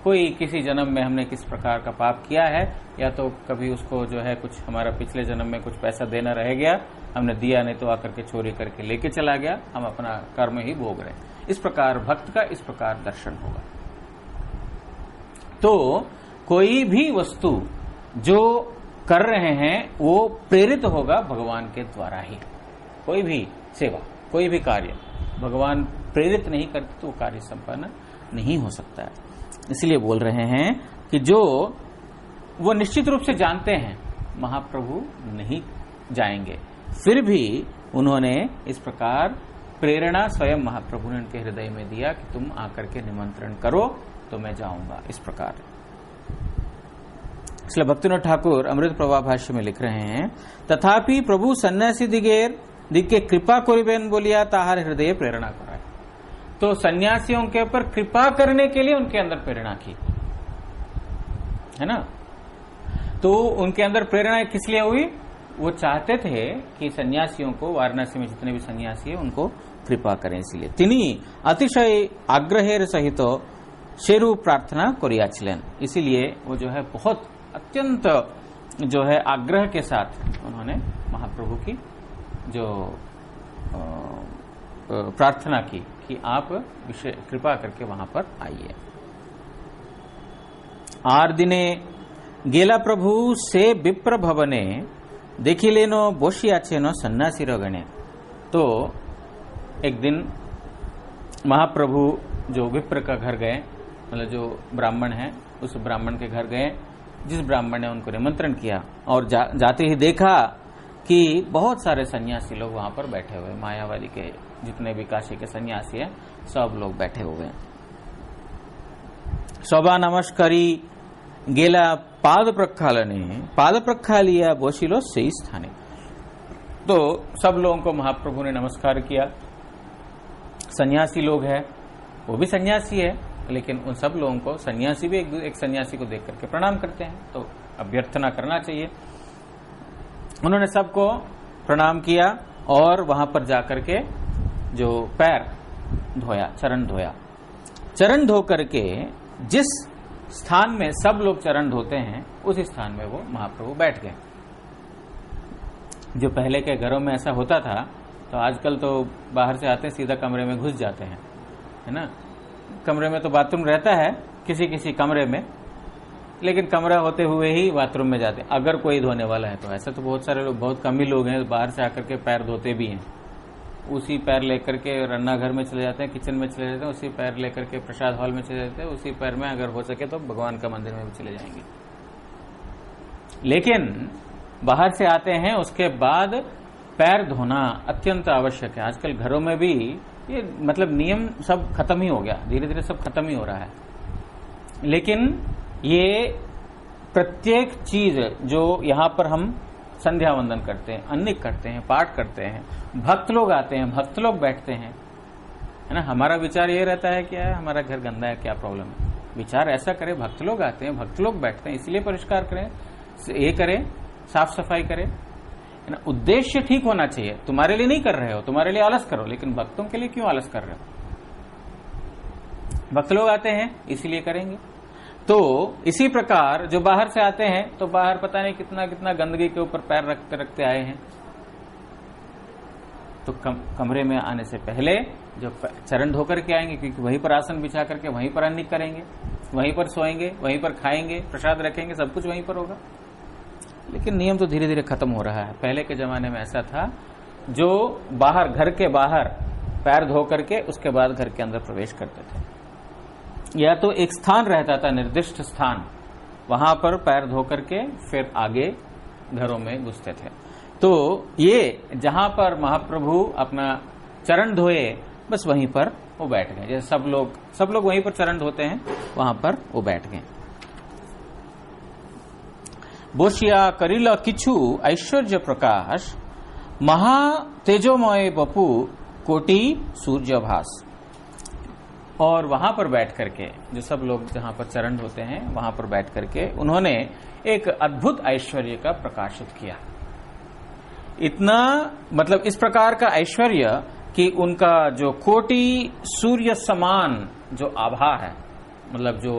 कोई किसी जन्म में हमने किस प्रकार का पाप किया है, या तो कभी उसको जो है कुछ हमारा पिछले जन्म में कुछ पैसा देना रह गया, हमने दिया नहीं तो आकर के चोरी करके लेके चला गया, हम अपना कर्म ही भोग रहे। इस प्रकार भक्त का इस प्रकार दर्शन होगा। तो कोई भी वस्तु जो कर रहे हैं वो प्रेरित होगा भगवान के द्वारा ही। कोई भी सेवा, कोई भी कार्य भगवान प्रेरित नहीं करते तो कार्य संपन्न नहीं हो सकता है। इसलिए बोल रहे हैं कि जो वो निश्चित रूप से जानते हैं महाप्रभु नहीं जाएंगे, फिर भी उन्होंने इस प्रकार प्रेरणा स्वयं महाप्रभु ने उनके हृदय में दिया कि तुम आकर के निमंत्रण करो तो मैं जाऊंगा, इस प्रकार। इसलिए भक्तिनाथ ठाकुर अमृत प्रवाह भाष्य में लिख रहे हैं, तथापि प्रभु सन्यासी दिगे कृपा करिबेन बोलिया ताहार हृदय प्रेरणा कराए। तो सन्यासियों के ऊपर कृपा करने के लिए उनके अंदर प्रेरणा की, है ना। तो उनके अंदर प्रेरणा किस लिए हुई, वो चाहते थे कि सन्यासियों को, वाराणसी में जितने भी सन्यासी है उनको कृपा करें। इसलिए तिनी अतिशय आग्रहेर सहित शेरू प्रार्थना करियाचिलेन। इसीलिए वो जो है बहुत अत्यंत जो है आग्रह के साथ उन्होंने महाप्रभु की जो प्रार्थना की कि आप कृपा करके वहां पर आइए। आर दिने गेला प्रभु से विप्र भवने देखिलेनो बोशियाचेनो सन्यासी गणे। तो एक दिन महाप्रभु जो विप्र का घर गए, मतलब जो ब्राह्मण है उस ब्राह्मण के घर गए, जिस ब्राह्मण ने उनको निमंत्रण किया, और जाते ही देखा कि बहुत सारे सन्यासी लोग वहां पर बैठे हुए, मायावादी के जितने भी काशी के सन्यासी हैं सब लोग बैठे हुए हैं। शोभा नमस्कारी गेला पाद प्रक्षालिया बोशिलो से स्थाने। तो सब लोगों को महाप्रभु ने नमस्कार किया। सन्यासी लोग हैं, वो भी सन्यासी है, लेकिन उन सब लोगों को, सन्यासी भी एक सन्यासी को देख करके प्रणाम करते हैं, तो अभ्यर्थना करना चाहिए। उन्होंने सबको प्रणाम किया और वहां पर जाकर के जो पैर धोया, चरण धोया। चरण धो करके जिस स्थान में सब लोग चरण धोते हैं उस स्थान में वो महाप्रभु बैठ गए। जो पहले के घरों में ऐसा होता था, तो आजकल तो बाहर से आते सीधा कमरे में घुस जाते हैं, है ना। कमरे में तो बाथरूम रहता है किसी किसी कमरे में, लेकिन कमरा होते हुए ही बाथरूम में जाते हैं अगर कोई धोने वाला है तो। ऐसा तो बहुत सारे लोग, बहुत कम ही लोग हैं बाहर से आकर के पैर धोते भी हैं। उसी पैर लेकर के रन्ना घर में चले जाते हैं, किचन में चले जाते हैं, उसी पैर लेकर के प्रसाद हॉल में चले जाते हैं, उसी पैर में अगर हो सके तो भगवान का मंदिर में भी चले जाएंगे। लेकिन बाहर से आते हैं उसके बाद पैर धोना अत्यंत आवश्यक है। आजकल घरों में भी ये मतलब नियम सब खत्म ही हो गया, धीरे धीरे सब खत्म ही हो रहा है। लेकिन ये प्रत्येक चीज जो यहाँ पर हम संध्या वंदन करते हैं, अन्निक करते हैं, पाठ करते हैं, भक्त लोग आते हैं, भक्त लोग बैठते हैं, है ना। हमारा विचार ये रहता है क्या है, हमारा घर गंदा है, क्या प्रॉब्लम है। विचार ऐसा करें, भक्त लोग आते हैं, भक्त लोग बैठते हैं, इसलिए परिष्कार करें, ये करें, साफ सफाई करें, है ना। उद्देश्य ठीक होना चाहिए। तुम्हारे लिए नहीं कर रहे हो, तुम्हारे लिए आलस करो, लेकिन भक्तों के लिए क्यों आलस कर रहे हो। भक्त लोग आते हैं इसलिए करेंगे। तो इसी प्रकार जो बाहर से आते हैं तो बाहर पता नहीं कितना कितना गंदगी के ऊपर पैर रखते रखते आए हैं। तो कमरे में आने से पहले जो चरण धोकर के आएंगे, क्योंकि वहीं पर आसन बिछा करके वहीं पर अन्निक करेंगे, वहीं पर सोएंगे, वहीं पर खाएंगे, प्रसाद रखेंगे, सब कुछ वहीं पर होगा। लेकिन नियम तो धीरे धीरे खत्म हो रहा है। पहले के जमाने में ऐसा था, जो बाहर, घर के बाहर पैर धो करके उसके बाद घर के अंदर प्रवेश करते थे, या तो एक स्थान रहता था, निर्दिष्ट स्थान, वहां पर पैर धो करके फिर आगे घरों में घुसते थे। तो ये जहां पर महाप्रभु अपना चरण धोए बस वहीं पर वो बैठ गए। जैसे सब लोग वहीं पर चरण धोते हैं, वहां पर वो बैठ गए। बोशिया करिल किछु ऐश्वर्य प्रकाश, महा तेजोमय बपू कोटि सूर्यभास। और वहां पर बैठ करके, जो सब लोग जहां पर चरण होते हैं वहां पर बैठ करके उन्होंने एक अद्भुत ऐश्वर्य का प्रकाशित किया। इतना मतलब इस प्रकार का ऐश्वर्य कि उनका जो कोटि सूर्य समान जो आभा है, मतलब जो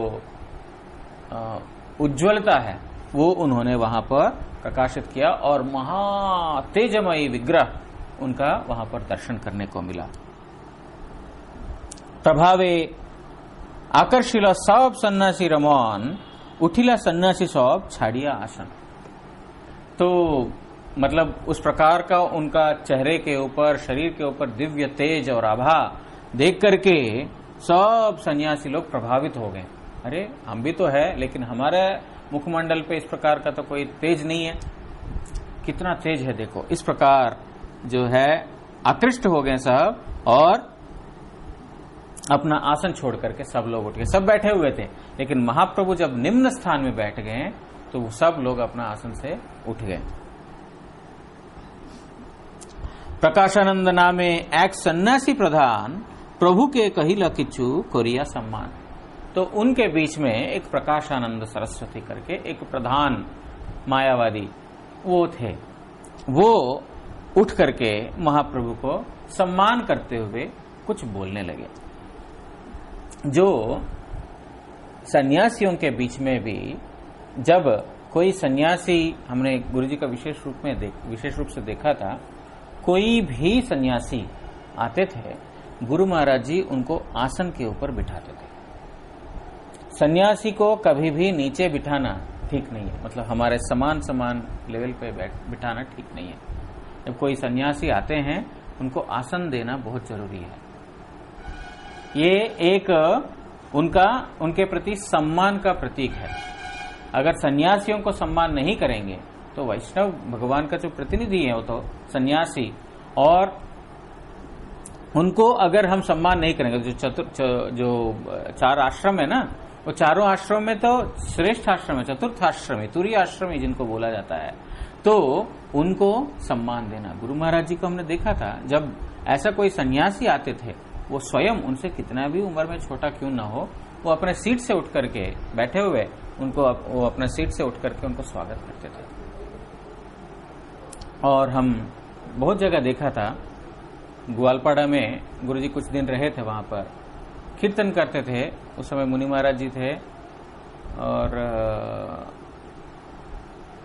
उज्ज्वलता है, वो उन्होंने वहां पर प्रकाशित किया और महा तेजमयी विग्रह उनका वहां पर दर्शन करने को मिला। प्रभावे आकर्षिला सब सन्यासी रमन, उठिला सन्यासी सब छाड़िया आसन। तो मतलब उस प्रकार का उनका चेहरे के ऊपर, शरीर के ऊपर दिव्य तेज और आभा देख करके सब सन्यासी लोग प्रभावित हो गए। अरे हम भी तो है, लेकिन हमारे मुखमंडल पे इस प्रकार का तो कोई तेज नहीं है, कितना तेज है देखो। इस प्रकार जो है आकृष्ट हो गए सब और अपना आसन छोड़ करके सब लोग उठ गए। सब बैठे हुए थे, लेकिन महाप्रभु जब निम्न स्थान में बैठ गए तो वो सब लोग अपना आसन से उठ गए। प्रकाशानंद नामे एक सन्यासी प्रधान, प्रभु के कहिला किच्छु कोरिया सम्मान। तो उनके बीच में एक प्रकाशानंद सरस्वती करके एक प्रधान मायावादी वो थे। वो उठ करके महाप्रभु को सम्मान करते हुए कुछ बोलने लगे। जो सन्यासियों के बीच में भी जब कोई सन्यासी, हमने गुरुजी का विशेष रूप से देखा था, कोई भी सन्यासी आते थे, गुरु महाराज जी उनको आसन के ऊपर बिठाते थे। सन्यासी को कभी भी नीचे बिठाना ठीक नहीं है, मतलब हमारे समान लेवल पे बिठाना ठीक नहीं है। जब कोई सन्यासी आते हैं उनको आसन देना बहुत जरूरी है। ये एक उनके प्रति सम्मान का प्रतीक है। अगर सन्यासियों को सम्मान नहीं करेंगे तो वैष्णव भगवान का जो प्रतिनिधि है वो तो सन्यासी, और उनको अगर हम सम्मान नहीं करेंगे, जो 4 आश्रम है ना, वो चारों आश्रम में तो श्रेष्ठ आश्रम है, चतुर्थ आश्रम है, तुरीय आश्रम है जिनको बोला जाता है, तो उनको सम्मान देना। गुरु महाराज जी को हमने देखा था, जब ऐसा कोई सन्यासी आते थे, वो स्वयं उनसे कितना भी उम्र में छोटा क्यों ना हो, वो अपने सीट से उठ करके बैठे हुए वो अपने सीट से उठ करके उनको स्वागत करते थे। और हम बहुत जगह देखा था, ग्वालपाड़ा में गुरुजी कुछ दिन रहे थे, वहां पर कीर्तन करते थे। उस समय मुनि महाराज जी थे और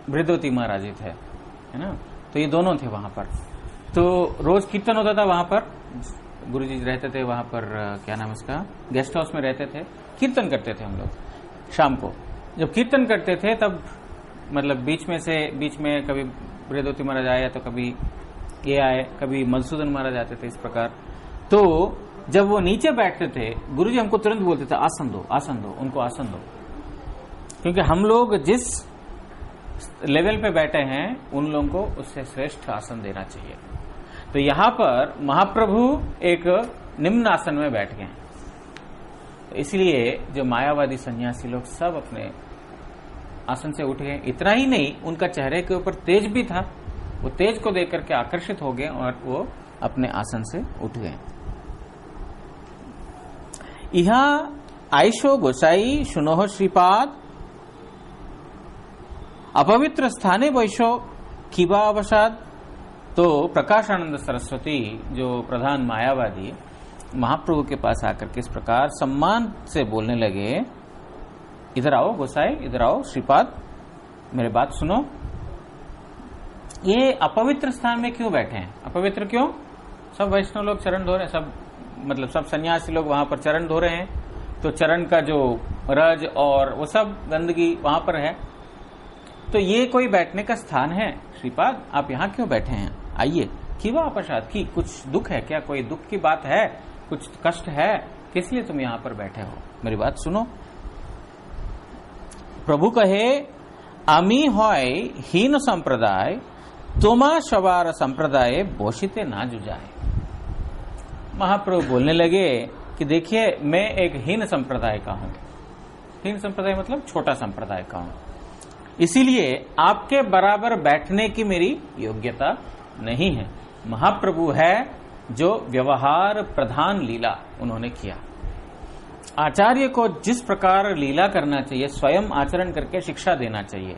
बृहदवती महाराज जी थे, है ना, तो ये दोनों थे वहां पर। तो रोज कीर्तन होता था वहां पर, गुरुजी रहते थे वहां पर, क्या नाम इसका, गेस्ट हाउस में रहते थे, कीर्तन करते थे हम लोग शाम को। जब कीर्तन करते थे तब मतलब बीच में कभी बृहदवती महाराज आए तो कभी ये आए, कभी मधुसूदन महाराज आते थे, इस प्रकार। तो जब वो नीचे बैठते थे, गुरुजी हमको तुरंत बोलते थे आसन दो, उनको आसन दो, क्योंकि हम लोग जिस लेवल पे बैठे हैं उन लोगों को उससे श्रेष्ठ आसन देना चाहिए। तो यहां पर महाप्रभु एक निम्न आसन में बैठ गए। तो इसलिए जो मायावादी सन्यासी लोग सब अपने आसन से उठ गए। इतना ही नहीं, उनका चेहरे के ऊपर तेज भी था, वो तेज को देख करके आकर्षित हो गए और वो अपने आसन से उठ गए। यहाँ आयशो गोसाई सुनोह श्रीपाद, अपवित्र स्थाने वैशो खीबा अवसाद। तो प्रकाशानंद सरस्वती जो प्रधान मायावादी महाप्रभु के पास आकर के इस प्रकार सम्मान से बोलने लगे, इधर आओ गोसाई, इधर आओ श्रीपाद, मेरे बात सुनो। ये अपवित्र स्थान में क्यों बैठे हैं? अपवित्र क्यों? सब वैष्णव लोग चरण धो रहे हैं, सब सन्यासी लोग वहां पर चरण धो रहे हैं, तो चरण का जो रज और वो सब गंदगी वहां पर है। तो ये कोई बैठने का स्थान है? श्रीपाद आप यहाँ क्यों बैठे हैं? आइए। खीवा अपसाद की, कुछ दुख है क्या? कोई दुख की बात है? कुछ कष्ट है? किस लिए तुम यहाँ पर बैठे हो? मेरी बात सुनो। प्रभु कहे आमी होय हीन संप्रदाय, तोमा सवार संप्रदाय बोशिते ना जुजाए। महाप्रभु बोलने लगे कि देखिए मैं एक हीन संप्रदाय का हूं। हीन संप्रदाय मतलब छोटा संप्रदाय का हूं, इसीलिए आपके बराबर बैठने की मेरी योग्यता नहीं है। महाप्रभु है जो व्यवहार प्रधान लीला उन्होंने किया। आचार्य को जिस प्रकार लीला करना चाहिए, स्वयं आचरण करके शिक्षा देना चाहिए,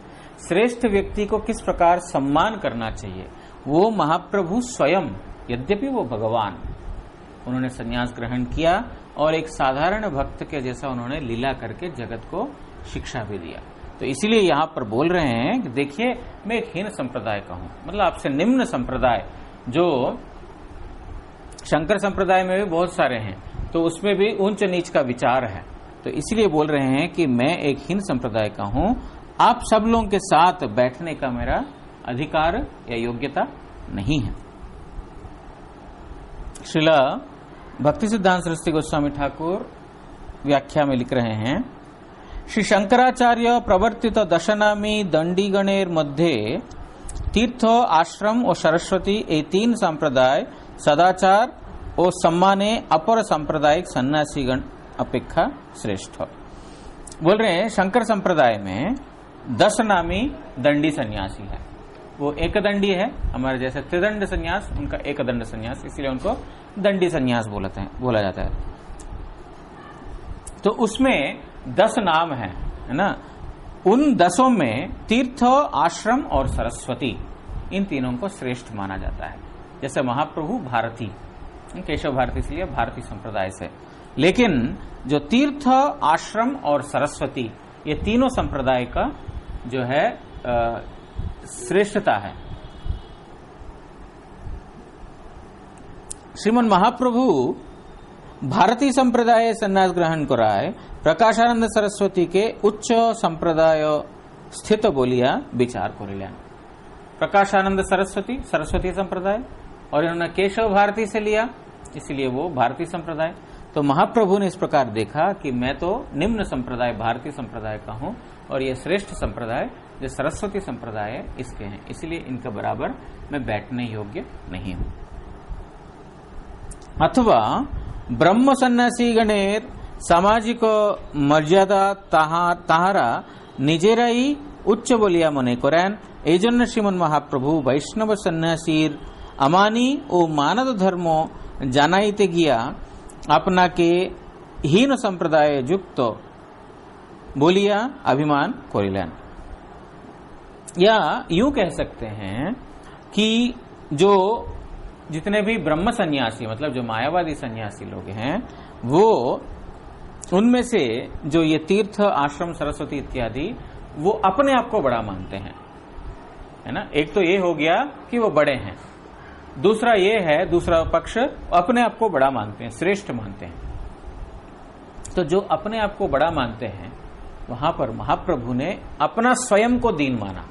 श्रेष्ठ व्यक्ति को किस प्रकार सम्मान करना चाहिए, वो महाप्रभु स्वयं, यद्यपि वो भगवान, उन्होंने संन्यास ग्रहण किया और एक साधारण भक्त के जैसा उन्होंने लीला करके जगत को शिक्षा भी दिया। तो इसीलिए यहां पर बोल रहे हैं कि देखिए मैं एक हीन संप्रदाय का हूं, मतलब आपसे निम्न संप्रदाय, जो शंकर संप्रदाय में भी बहुत सारे हैं तो उसमें भी ऊंच नीच का विचार है। तो इसलिए बोल रहे हैं कि मैं एक हीन संप्रदाय का हूं, आप सब लोगों के साथ बैठने का मेरा अधिकार या योग्यता नहीं है। श्रीला भक्ति सिद्धांत सरस्वती गोस्वामी ठाकुर व्याख्या में लिख रहे हैं, श्री शंकराचार्य प्रवर्तित दशनामी दंडीगणेर मध्य तीर्थ, आश्रम और सरस्वती ये तीन संप्रदाय सदाचार और सम्माने अपर सांप्रदायिक सन्यासीगण अपेक्षा श्रेष्ठ। बोल रहे हैं शंकर संप्रदाय में 10 नामी दंडी सन्यासी है, वो एक दंडी है, हमारे जैसे त्रिदंड सन्यास, उनका एक दंड सन्यास, इसलिए उनको दंडी सन्यास बोला जाता है। तो उसमें 10 नाम है ना। उन 10 में तीर्थ, आश्रम और सरस्वती, इन तीनों को श्रेष्ठ माना जाता है। जैसे महाप्रभु भारती, केशव भारती इसलिए भारती संप्रदाय से, लेकिन जो तीर्थ, आश्रम और सरस्वती, ये तीनों संप्रदाय का जो है श्रेष्ठता है। श्रीमन महाप्रभु भारतीय संप्रदाय संन्यास ग्रहण कराए, प्रकाशानंद सरस्वती के उच्च संप्रदाय स्थित बोलिया विचार करिलेन। प्रकाशानंद सरस्वती सरस्वती संप्रदाय, और इन्होंने केशव भारती से लिया, इसलिए वो भारतीय संप्रदाय। तो महाप्रभु ने इस प्रकार देखा कि मैं तो निम्न संप्रदाय भारतीय संप्रदाय का हूं और ये श्रेष्ठ संप्रदाय जो सरस्वती संप्रदाय है इसके हैं, इसलिए इनके बराबर मैं बैठने योग्य नहीं हूं। अथवा ब्रह्म सन्यासी गणेर सामाजिक मर्यादा ताहारा निजेराई उच्च बोलिया मने करें, एजন্য श्रीमन महाप्रभु वैष्णव सन्यासीर अमानी ओ मानद धर्म जानाइते गिया अपना के हीन संप्रदाय युक्त बोलिया अभिमान करिलेन। या यूं कह सकते हैं कि जो जितने भी ब्रह्म सन्यासी, मतलब जो मायावादी सन्यासी लोग हैं, वो उनमें से जो ये तीर्थ, आश्रम, सरस्वती इत्यादि, वो अपने आप को बड़ा मानते हैं, है ना। एक तो ये हो गया कि वो बड़े हैं, दूसरा ये है, दूसरा पक्ष अपने आप को बड़ा मानते हैं, श्रेष्ठ मानते हैं। तो जो अपने आप को बड़ा मानते हैं, वहां पर महाप्रभु ने अपना स्वयं को दीन माना।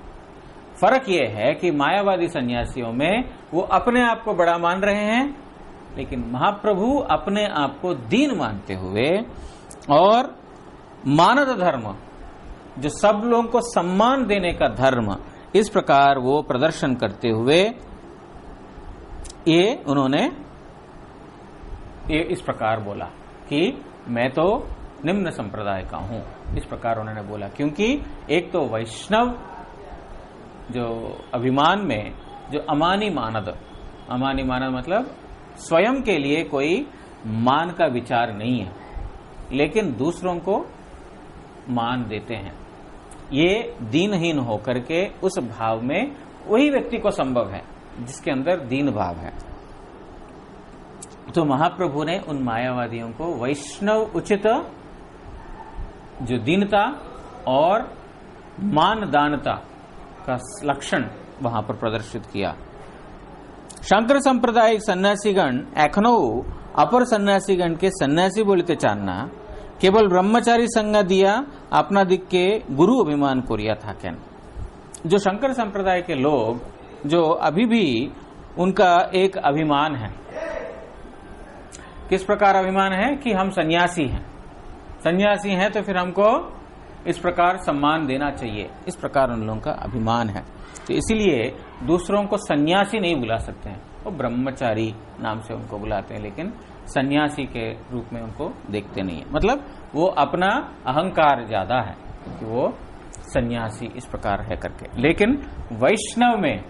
फर्क यह है कि मायावादी सन्यासियों में वो अपने आप को बड़ा मान रहे हैं, लेकिन महाप्रभु अपने आप को दीन मानते हुए और मानद धर्म, जो सब लोगों को सम्मान देने का धर्म, इस प्रकार वो प्रदर्शन करते हुए ये उन्होंने ये इस प्रकार बोला कि मैं तो निम्न संप्रदाय का हूं। इस प्रकार उन्होंने बोला, क्योंकि एक तो वैष्णव जो अभिमान में जो अमानी मानद मतलब स्वयं के लिए कोई मान का विचार नहीं है, लेकिन दूसरों को मान देते हैं, ये दीनहीन होकर के उस भाव में वही व्यक्ति को संभव है जिसके अंदर दीन भाव है। तो महाप्रभु ने उन मायावादियों को वैष्णव उचित जो दीनता और मानदानता का लक्षण वहां पर प्रदर्शित किया। शंकर संप्रदायिक सन्यासीगण एखनो अपर सन्यासीगण के सन्यासी बोलते चाहना, केवल ब्रह्मचारी संज्ञा दिया अपना दिख के गुरु अभिमान कोरिया था। कैन जो शंकर संप्रदाय के लोग, जो अभी भी उनका एक अभिमान है, किस प्रकार अभिमान है कि हम सन्यासी हैं, सन्यासी हैं तो फिर हमको इस प्रकार सम्मान देना चाहिए, इस प्रकार उन लोगों का अभिमान है। तो इसीलिए दूसरों को सन्यासी नहीं बुला सकते हैं, वो ब्रह्मचारी नाम से उनको बुलाते हैं, लेकिन सन्यासी के रूप में उनको देखते नहीं है। मतलब वो अपना अहंकार ज्यादा है कि वो सन्यासी इस प्रकार है करके। लेकिन वैष्णव में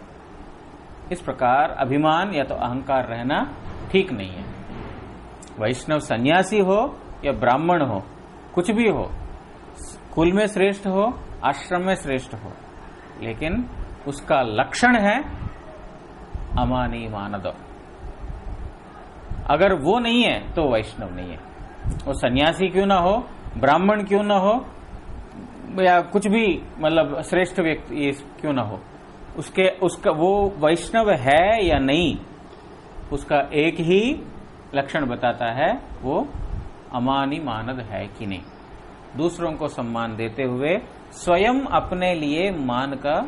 इस प्रकार अभिमान या तो अहंकार रहना ठीक नहीं है। वैष्णव सन्यासी हो या ब्राह्मण हो, कुछ भी हो, कुल में श्रेष्ठ हो, आश्रम में श्रेष्ठ हो, लेकिन उसका लक्षण है अमानी मानद। अगर वो नहीं है तो वैष्णव नहीं है। वो सन्यासी क्यों ना हो, ब्राह्मण क्यों ना हो, या कुछ भी मतलब श्रेष्ठ व्यक्ति क्यों ना हो, उसका वो वैष्णव है या नहीं, उसका एक ही लक्षण बताता है, वो अमानी मानद है कि नहीं। दूसरों को सम्मान देते हुए स्वयं अपने लिए मान का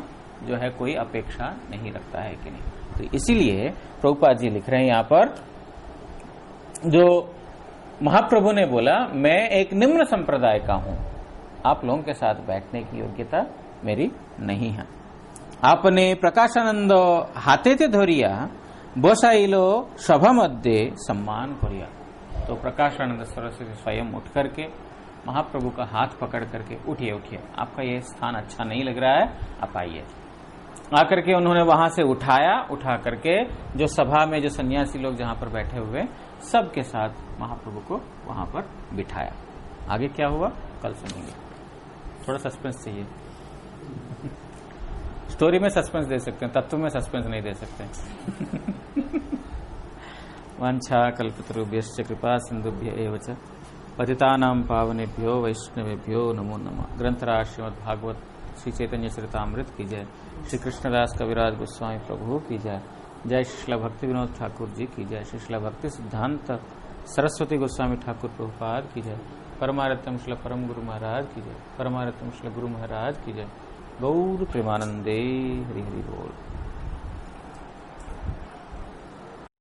जो है कोई अपेक्षा नहीं रखता है कि नहीं। तो इसीलिए प्रभुपाद जी लिख रहे हैं यहां पर, जो महाप्रभु ने बोला मैं एक निम्न संप्रदाय का हूं, आप लोगों के साथ बैठने की योग्यता मेरी नहीं है। आपने प्रकाशानंद हाथे थे धोरिया बसाइलो सभा मध्य सम्मान करिया। तो प्रकाशानंद सरस्वती स्वयं उठ करके महाप्रभु का हाथ पकड़ करके, उठिए उठिए, आपका ये स्थान अच्छा नहीं लग रहा है, आप आइए। आकर के उन्होंने वहां से उठाया, उठा करके जो सभा में जो सन्यासी लोग जहां पर बैठे हुए सबके साथ महाप्रभु को वहां पर बिठाया। आगे क्या हुआ कल सुनेंगे। थोड़ा सस्पेंस चाहिए। स्टोरी में सस्पेंस दे सकते हैं, तत्व में सस्पेंस नहीं दे सकते। वांछा कल्पतरुभ्यश्च कृपा सिंधुभ्य एव च पतितानां पावनेभ्यो वैष्णवेभ्यो नमो नमः। ग्रंथराज श्रीमद् भागवत श्री चैतन्य चरितामृत की जय। श्री कृष्णदास कविराज गोस्वामी प्रभु की जय। जय श्रील भक्ति विनोद ठाकुर जी की जय। श्रील भक्ति सिद्धांत सरस्वती गोस्वामी ठाकुर प्रभुपाद की जय। परमारत्तम श्रील परम गुरु महाराज की जय। परमारत्तम श्रील गुरु महाराज की जय। गौर प्रेमानंदे हरि हरि बोल।